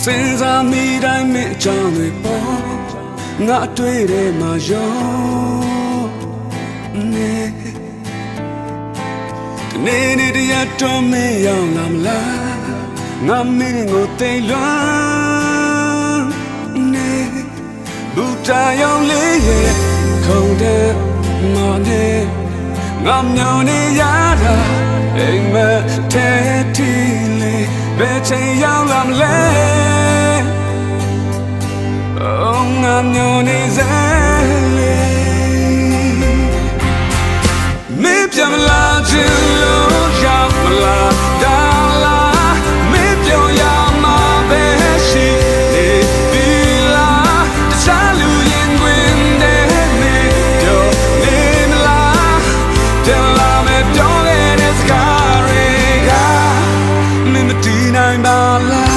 စဉ်းစားမိတိုင်းမင်းအကြောင်းတွေပေါ်ငါအတွေ့ထဲမှာရောနေဒီနေ့တည်းတော့မင်းရောက်လာမလားငါမင်းကိုသိလွမ်းနေဘူတာရောင်လေးရဲ့ခုန်တဲ့မော်နေငါမျောနေရတာအိမ်မက်ထဲတီလေးဘယ်ချိန်ရောက်လာမလဲ Oh, I'm your nezele. Maybe I'm large and low, I'm la. Maybe you're my best. Maybe la. The salute in wind and me. Don't name la. Tell me don't let it carry. Maybe tonight my life.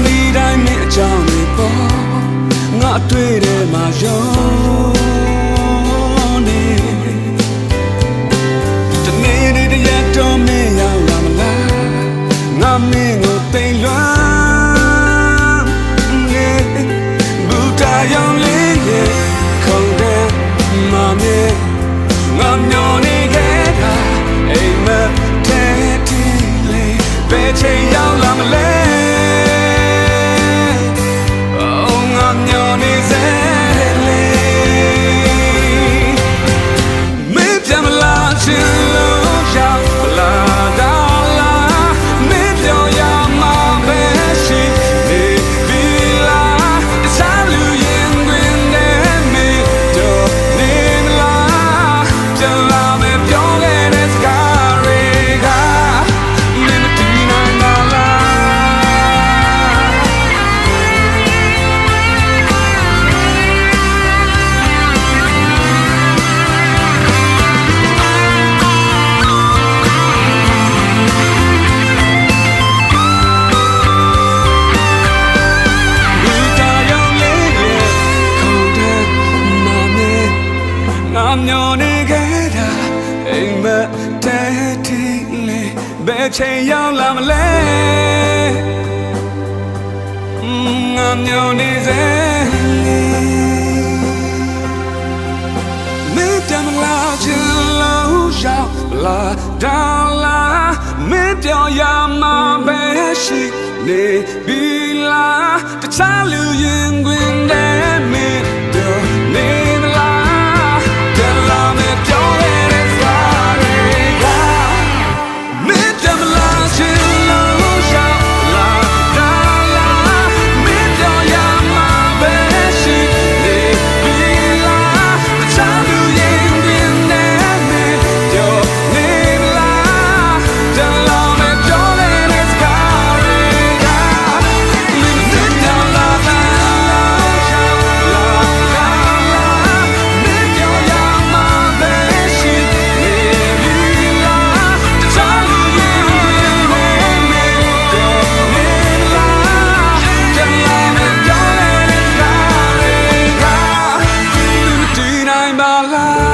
မိတိုင်းမင်းအကြောင်းတွေပေါ်ငါတွေ့တယ်မှာရောနေတနေ့တည်းတော့မင်းရောက်လာမလားငါမင်းကိုသိလွမ်းနေဘူတာရောင်လေးရဲ့ခုန်တဲ့မမင်းငါမျောနေခဲ့တာအိမ်မက်ထဲတီလေးဘယ်ချိန်ရောက်လာမလဲ I'm your nigga, ain't but daddy. Betcha young lamale. I'm your nigga. Meet them loud, low, shout, la, down, la. Meet your yama, beshi, ne, be la. The child you win, and me, do, name la. My life.